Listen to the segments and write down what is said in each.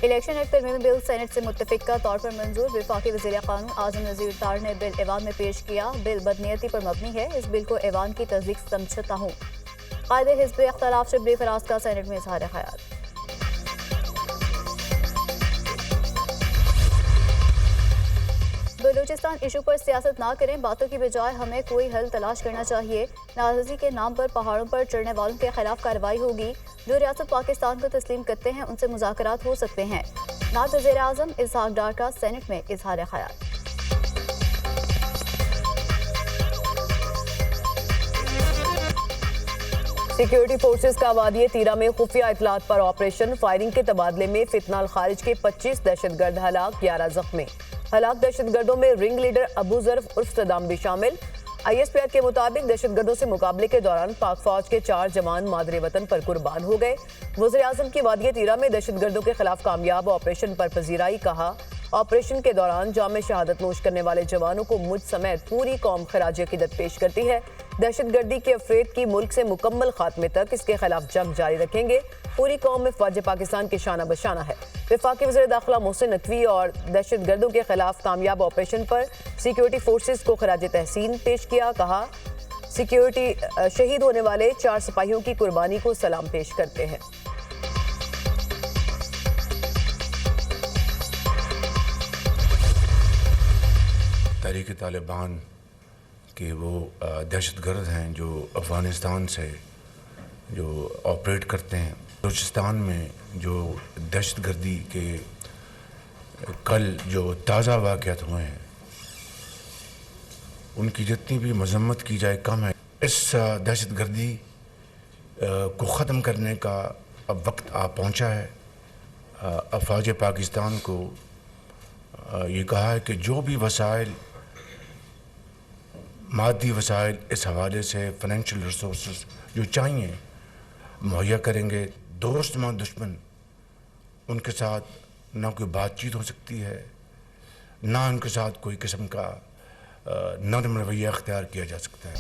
Election act तरमीमी bill senate से मुत्तफिका तौर पर मंजूर। वफाकी वज़ीर क़ानून आज़म नज़ीर तार ने बिल ऐवान में पेश किया। बिल बदनीयती पर मबनी है। इस बिल को ऐवान की तस्दीक समझता हूँ। कायदे हिज़्ब इख्तिलाफ शब्बी फराज का सेनेट में इज़हार ख्याल। बलूचिस्तान इशू पर सियासत ना करें, बातों की बजाय हमें कोई हल तलाश करना चाहिए। नाराजगी के नाम पर पहाड़ों पर चढ़ने वालों के खिलाफ कार्रवाई होगी। जो रियासत पाकिस्तान को तस्लीम करते हैं उनसे मुज़ाकरात हो सकते हैं। नायब वज़ीर आज़म इसहाक डार का सेनेट में इज़हार ख्याल। सिक्योरिटी फोर्सेस का वादिये तीरा में खुफिया इतलात पर ऑपरेशन। फायरिंग के तबादले में फितनाल खारिज के 25 दहशतगर्द हलाक, 11 जख्मी। हलाक दहशतगर्दों में रिंग लीडर अबू जर्फ उर्फ सदाम भी शामिल। ISPR के मुताबिक दहशतगर्दों से मुकाबले के दौरान पाक फौज के 4 जवान मादरे वतन पर कुर्बान हो गए। वज़ीर आज़म की वादिये तीरा में दहशतगर्दों के खिलाफ कामयाब ऑपरेशन पर पजीराई। कहा, ऑपरेशन के दौरान जाम शहादत नोश करने वाले जवानों को मुझ समेत पूरी कौम खराज अकीदत पेश करती है। दहशतगर्दी के अफरेद की मुल्क से मुकम्मल खात्मे तक इसके खिलाफ जंग जारी रखेंगे। पूरी कौम में फौज पाकिस्तान की शाना बशाना है। वफाकी वज़ीर दाखिला मोहसिन नकवी और दहशतगर्दों के खिलाफ कामयाब ऑपरेशन पर सिक्योरिटी फोर्सेस को खराज तहसीन पेश किया। कहा, सिक्योरिटी शहीद होने वाले 4 सिपाहियों की कुर्बानी को सलाम पेश करते हैं। तहरीक तालिबान के वो दहशतगर्द हैं जो अफ़गानिस्तान से जो ऑपरेट करते हैं। बलूचिस्तान में जो दहशतगर्दी के कल जो ताज़ा वाक़यात हुए हैं उनकी जितनी भी मजम्मत की जाए कम है। इस दहशतगर्दी को ख़त्म करने का अब वक्त आ पहुंचा है। अफ़वाज पाकिस्तान को ये कहा है कि जो भी वसाइल, मादी वसाइल इस हवाले से फाइनेंशियल रिसोर्स जो चाहिए मुहैया करेंगे। दोस्त मां दुश्मन उनके साथ ना कोई बातचीत हो सकती है, ना उनके साथ कोई किस्म का नरम रवैया अख्तियार किया जा सकता है।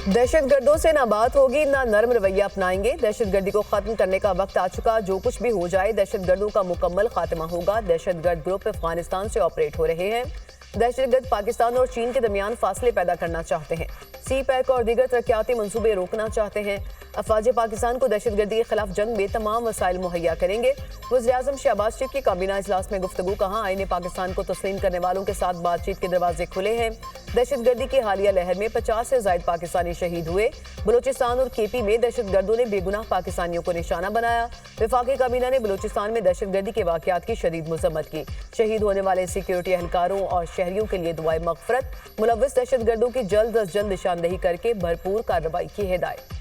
दहशतगर्दों से ना बात होगी ना नरम रवैया अपनाएंगे। दहशतगर्दी को खत्म करने का वक्त आ चुका। जो कुछ भी हो जाए दहशतगर्दों का मुकम्मल खात्मा होगा। दहशतगर्द ग्रुप अफगानिस्तान से ऑपरेट हो रहे हैं। दहशतगर्द पाकिस्तान और चीन के दरमियान फासले पैदा करना चाहते हैं। सी पैक और दीगर तरक्याती मंसूबे रोकना चाहते हैं। अफवाज पाकिस्तान को दहशतगर्दी के खिलाफ जंग में तमाम वसाइल मुहैया करेंगे। वज़ीर आज़म शहबाज शरीफ की काबीना इजलास में गुफ्तगू। कहा, आईने पाकिस्तान को तस्लीम करने वालों के साथ बातचीत के दरवाजे खुले हैं। दहशतगर्दी की हालिया लहर में 50 से ज़ायद पाकिस्तानी शहीद हुए। बलूचिस्तान और KP में दहशतगर्दों ने बेगुनाह पाकिस्तानियों को निशाना बनाया। वफाकी काबीना ने बलूचिस्तान में दहशतगर्दी के वाक़यात की शदीद मज़म्मत की। शहीद होने वाले सिक्योरिटी एहलकारों और शहरियों के लिए दुआए मग़फ़रत। मुलव्वस दहशतगर्दों की जल्द अज जल्द निशानदेही करके भरपूर कार्रवाई की हिदायत।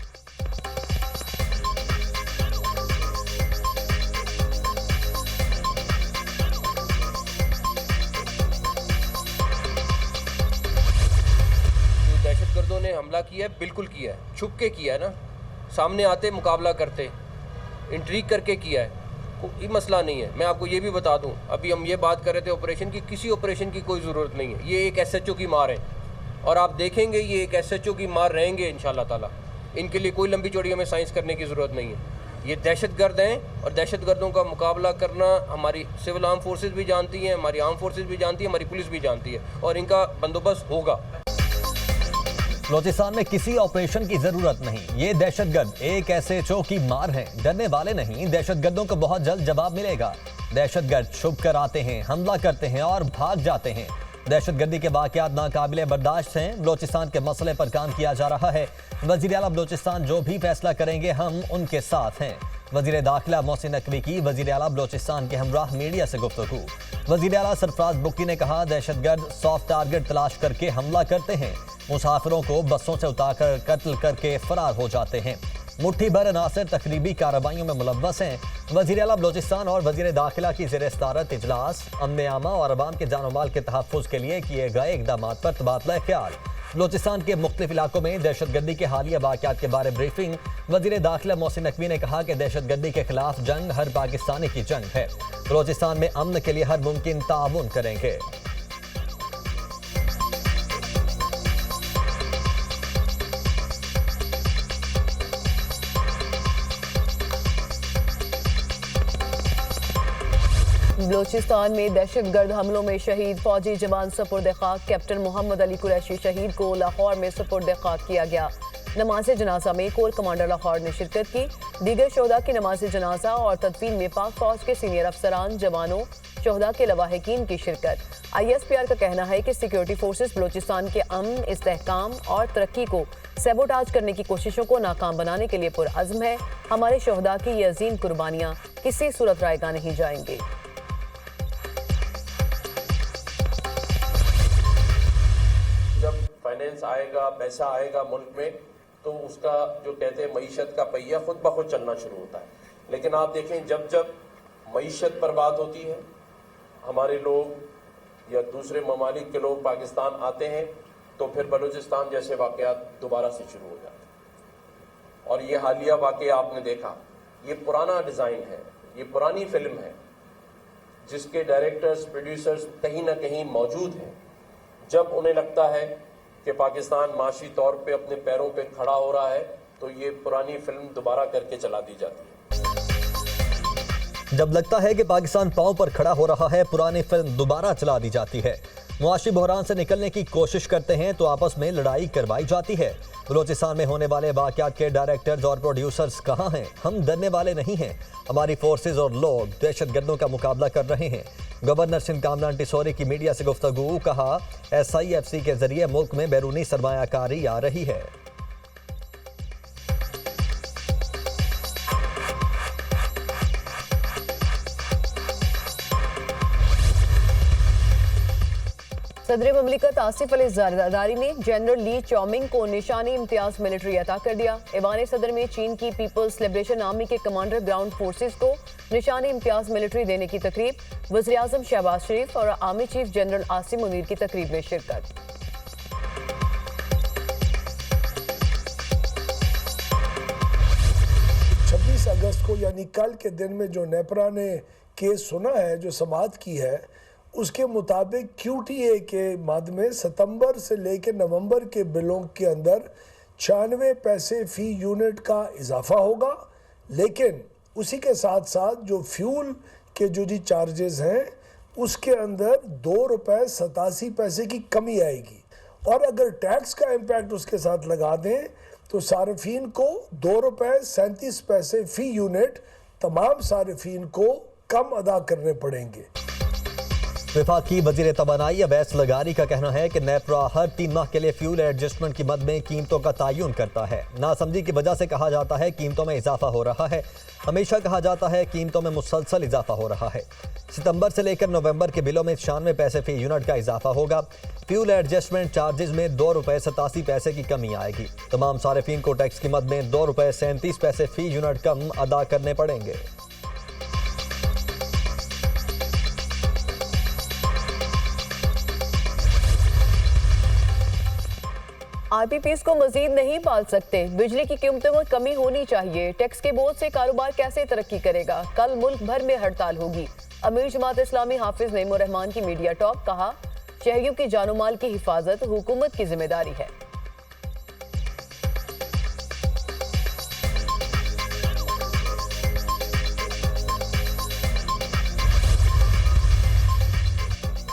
दहशतगर्दों ने हमला किया है, बिल्कुल किया है, छुप के किया है ना, सामने आते मुकाबला करते, इंट्रीग करके किया है, कोई मसला नहीं है। मैं आपको ये भी बता दूं, अभी हम ये बात कर रहे थे ऑपरेशन की, किसी ऑपरेशन की कोई ज़रूरत नहीं है। ये एक SHO की मार है और आप देखेंगे ये एक SHO की मार रहेंगे इंशाल्लाह ताला। इनके लिए कोई लंबी चौड़ी हमें साइंस करने की ज़रूरत नहीं है। ये दहशतगर्द हैं और दहशतगर्दों का मुकाबला करना हमारी सिविल आर्म फोर्सेज भी जानती हैं, हमारी आर्म फोर्सेज भी जानती है, हमारी पुलिस भी जानती है और इनका बंदोबस्त होगा। बलूचिस्तान में किसी ऑपरेशन की जरूरत नहीं। ये दहशतगर्द एक SHO की मार है, डरने वाले नहीं। दहशतगर्दों को बहुत जल्द जवाब मिलेगा। दहशतगर्द छुप कर आते हैं, हमला करते हैं और भाग जाते हैं। दहशतगर्दी के वाक़यात नाकाबिले बर्दाश्त हैं। बलूचिस्तान के मसले पर काम किया जा रहा है। वज़ीर आला बलूचिस्तान जो भी फैसला करेंगे हम उनके साथ हैं। वज़ीर दाखिला मोहसिन नकवी की वज़ीर आला बलूचिस्तान के हमराह मीडिया से गुफ्तगू। वज़ीर आला सरफराज बुक्की ने कहा, दहशतगर्द सॉफ्ट टारगेट तलाश करके हमला करते हैं, मुसाफिरों को बसों से उतारकर कत्ल करके फरार हो जाते हैं। मुट्ठी भर अनासर तकरीबी कार्रवाइयों में मुलव्वस हैं। वज़ीर आला बलूचिस्तान और वज़ीर दाखिला की ज़ेर सदारत इजलास अमन आमा और अवाम के जान माल के तहफ़्फ़ुज़ के लिए किए गए इक़दाम पर तबादला ख्याल। बलूचिस्तान के मुख्तलिफ इलाकों में दहशतगर्दी के हालिया वाक़यात के बारे ब्रीफिंग। वज़ीर दाखिला मोहसिन नकवी ने कहा कि दहशतगर्दी के खिलाफ जंग हर पाकिस्तानी की जंग है। बलूचिस्तान में अमन के लिए हर मुमकिन ताउन करेंगे। बलूचिस्तान में दहशतगर्द हमलों में शहीद फौजी जवान सुपुर्द खाक कैप्टन मोहम्मद अली कुरैशी शहीद को लाहौर में सुपुर्द खाक किया गया। नमाज जनाजा में कोर कमांडर लाहौर ने शिरकत की। दीगर शोहदा की नमाज जनाजा और तदफीन में पाक फौज के सीनियर अफसरान, जवानों, शोहदा के लवाहिकीन की शिरकत। ISPR का कहना है कि सिक्योरिटी फोर्सेस बलूचिस्तान के अमन, इस्तेहकाम और तरक्की को सैबोटाज करने की कोशिशों को नाकाम बनाने के लिए पुरअज़्म है। हमारे शोहदा की ये अजीम कुर्बानियाँ किसी सूरत रायगा नहीं जाएंगी। जब फाइनेंस आएगा, पैसा आएगा मुल्क में, तो उसका जो कहते हैं मईशत का पहिया खुद ब खुद चलना शुरू होता है। लेकिन आप देखें, जब जब मईशत बर्बाद होती है, हमारे लोग या दूसरे ममालिक के लोग पाकिस्तान आते हैं, तो फिर बलूचिस्तान जैसे वाक़यात दोबारा से शुरू हो जाते हैं। और ये हालिया वाक़या आपने देखा, ये पुराना डिज़ाइन है, ये पुरानी फिल्म है जिसके डायरेक्टर्स, प्रोड्यूसर्स कहीं ना कहीं मौजूद हैं। जब उन्हें लगता है कि पाकिस्तान माशी तौर पे अपने पैरों पे खड़ा हो रहा है, तो ये पुरानी फिल्म दोबारा करके चला दी जाती है। जब लगता है कि पाकिस्तान पांव पर खड़ा हो रहा है, पुरानी फिल्म दोबारा चला दी जाती है। मुआशी बहरान से निकलने की कोशिश करते हैं तो आपस में लड़ाई करवाई जाती है। बलूचिस्तान में होने वाले वाक़यात के डायरेक्टर्स और प्रोड्यूसर्स कहाँ हैं? हम डरने वाले नहीं हैं। हमारी फोर्सेज और लोग दहशतगर्दों का मुकाबला कर रहे हैं। गवर्नर सिंध कामरान टिसोरी की मीडिया से गुफ्तगू, कहा SIFC के जरिए मुल्क में बैरूनी सरमायाकारी आ रही है। सदर ममलिकत आसिफ अली जरदारी ने जनरल ली चौमिंग को निशानी इम्तियाज मिलिट्री अता कर दिया। ऐवान सदर में चीन की पीपल्स लिबरेशन आर्मी के कमांडर ग्राउंड फोर्सेस को निशानी इम्तियाज मिलिट्री देने की तकरीब। वज़ीर आज़म शहबाज शरीफ और army chief general Asim Munir की तकरीब में शिरकत। अगस्त को यानी कल के दिन में जो नेपरा ने केस सुना है, जो समाअत की है, उसके मुताबिक QTA के मद में सितंबर से लेकर नवंबर के बिलों के अंदर 96 पैसे फ़ी यूनिट का इजाफा होगा। लेकिन उसी के साथ साथ जो फ्यूल के जो जी चार्जेस हैं, उसके अंदर 2 रुपये 87 पैसे की कमी आएगी। और अगर टैक्स का इम्पैक्ट उसके साथ लगा दें तो सार्फिन को 2 रुपये 37 पैसे फ़ी यूनिट तमाम सार्फिन को कम अदा करने पड़ेंगे। वफाकी वजीर तवानाई अवैस लगारी का कहना है कि नेपरा हर 3 माह के लिए फ्यूल एडजस्टमेंट की मद में कीमतों का तयन करता है। नासमझी की वजह से कहा जाता है कीमतों में इजाफा हो रहा है। हमेशा कहा जाता है कीमतों में मुसलसल इजाफा हो रहा है। सितंबर से लेकर नवंबर के बिलों में 96 पैसे फी यूनिट का इजाफा होगा। फ्यूल एडजस्टमेंट चार्जेस में 2 रुपये 87 पैसे की कमी आएगी। तमाम सार्फिन को टैक्स की मद में 2 रुपये 37 पैसे फी यूनिट कम अदा करने पड़ेंगे। RPPs को मजीद नहीं पाल सकते। बिजली की कीमतों में कमी होनी चाहिए। टैक्स के बोझ से कारोबार कैसे तरक्की करेगा? कल मुल्क भर में हड़ताल होगी। अमीर जमात इस्लामी हाफिज नईमुर रहमान की मीडिया टॉक, कहा शहरियों की जानो माल की हिफाजत हुकूमत की जिम्मेदारी है।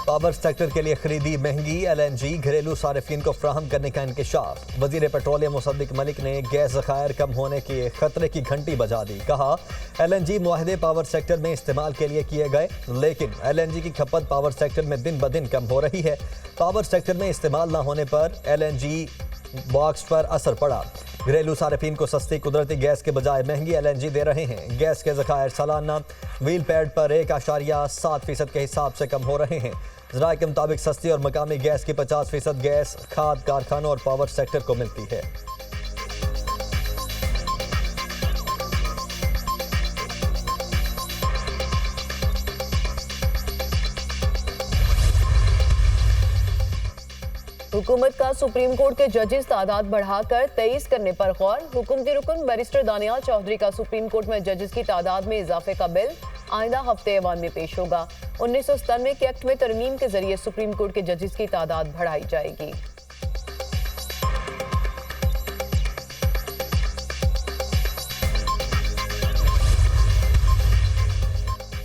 पावर सेक्टर के लिए खरीदी महंगी LNG, घरेलू सार्फिन को फ्राहम करने का इंकशाफ। वजीर पेट्रोलियम मुसद्दिक मलिक ने गैस ज़खायर कम होने के खतरे की घंटी बजा दी। कहा LNG मुआहदे पावर सेक्टर में इस्तेमाल के लिए किए गए, लेकिन LNG की खपत पावर सेक्टर में दिन ब दिन कम हो रही है। पावर सेक्टर में इस्तेमाल न होने पर LNG बॉक्स पर असर पड़ा। घरेलू सार्फिन को सस्ती कुदरती गैस के बजाय महंगी LNG दे रहे हैं। गैस के ज़खायर सालाना व्हील पैड पर 1.7% के हिसाब से कम हो रहे हैं। ज़राए के मुताबिक सस्ती और मकामी गैस की 50% गैस खाद कारखानों और पावर सेक्टर को मिलती है। हुकूमत का सुप्रीम कोर्ट के जजेस तादाद बढ़ाकर 23 करने पर गौर। हुकूमती रुकन बैरिस्टर दानियाल चौधरी का सुप्रीम कोर्ट में जजेस की तादाद में इजाफे का बिल आइंदा हफ्ते ऐवान में पेश होगा। 1997 के एक्ट में तरमीम के जरिए सुप्रीम कोर्ट के जजेस की तादाद बढ़ाई जाएगी।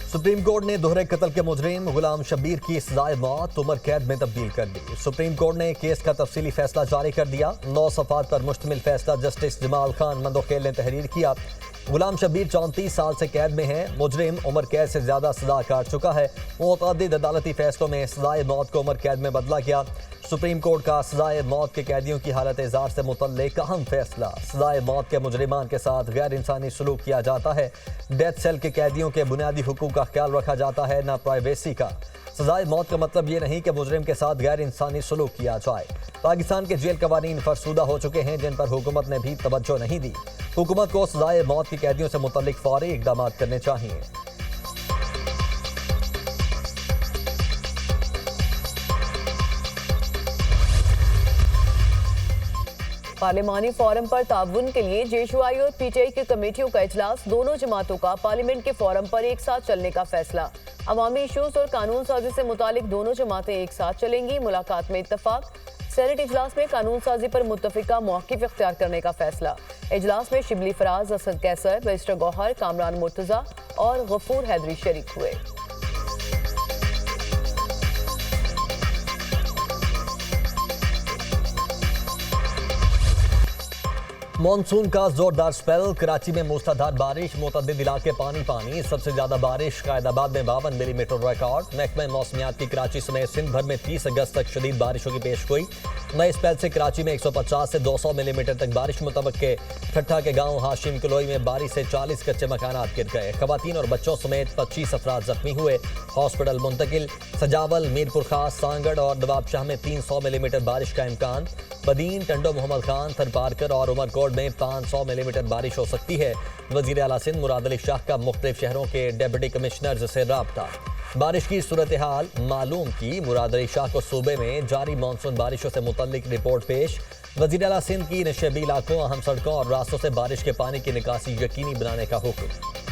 सुप्रीम कोर्ट ने दोहरे कत्ल के मुजरिम गुलाम शब्बीर की सजाए मौत उम्र कैद में तब्दील कर दी। सुप्रीम कोर्ट ने केस का तफसीली फैसला जारी कर दिया। 9 सफ़ात पर मुश्तमिल फैसला जस्टिस जमाल खान मंदोखेल ने तहरीर किया। गुलाम शब्बीर 34 साल से कैद में है। मुजरिम उम्र कैद से ज्यादा सजा काट चुका है। मुतअद्दिद अदालती फैसलों में सजाए मौत को उम्र कैद में बदला गया। सुप्रीम कोर्ट का सजाए मौत के कैदियों की हालत एजाज से मुतल्लिक अहम फैसला। सजाए मौत के मुजरिमान के साथ गैर इंसानी सलूक किया जाता है। डेथ सेल के कैदियों के बुनियादी हुकूक का ख्याल रखा जाता है, न प्राइवेसी का। सजाए मौत का मतलब ये नहीं कि मुजरिम के साथ गैर इंसानी सलूक किया जाए। पाकिस्तान के जेल कवानीन फरसूदा हो चुके हैं, जिन पर हुकूमत ने भी तवज्जो नहीं दी। हुकूमत को सजाए मौत के कैदियों से मुतल्लिक फौरी इक़दाम करने चाहिए। पार्लिमानी फोरम पर ताउन के लिए जेशुआई और पीटीआई की कमेटियों का इजलास। दोनों जमातों का पार्लियामेंट के फोरम पर एक साथ चलने का फैसला। अवामी इशूज और कानून साजी से मुतालिक दोनों जमातें एक साथ चलेंगी। मुलाकात में इत्तफाक। सेनेट इजलास में कानून साजी पर मुत्तफिका मौक़िफ़ इख्तियार करने का फैसला। इजलास में शिबली फराज, असद कैसर, बैरिस्टर गौहर, कामरान मुर्तज़ा और गफूर हैदरी शरीक हुए। मॉनसून का जोरदार स्पेल। कराची में मूसलाधार बारिश, मुतअद्दिद इलाके पानी पानी। सबसे ज्यादा बारिश कायदाबाद में 52 मिलीमीटर रिकॉर्ड। महकमा मौसमियात की कराची समेत सिंध भर में 30 अगस्त तक शदीद बारिशों की पेशगोई। नए स्पेल से कराची में 150 से 200 मिलीमीटर तक बारिश मुतवक्के। ठट्ठा के गांव हाशिम कलोई में बारिश से 40 कच्चे मकानात गिर गए। खवातीन और बच्चों समेत 25 अफराद जख्मी हुए, हॉस्पिटल मुंतकिल। सजावल, मीरपुर खास, सांगड़ और नवाबशाह में 300 मिलीमीटर बारिश का इम्कान। बदीन, टंडो मोहम्मद खान, थरपारकर और उमरकोट में 500 मिलीमीटर बारिश हो सकती है। वजीर आला सिंध मुराद अली शाह का मुख्तलिफ शहरों के डिप्टी कमिश्नर से राब्ता। बारिश की सूरत हाल मालूम की। मुराद अली शाह को सूबे में जारी मानसून बारिशों से मुतल्लिक रिपोर्ट पेश। वजीर आला सिंध की नशेबी इलाकों, अहम सड़कों और रास्तों से बारिश के पानी की निकासी यकीनी बनाने का हुक्म।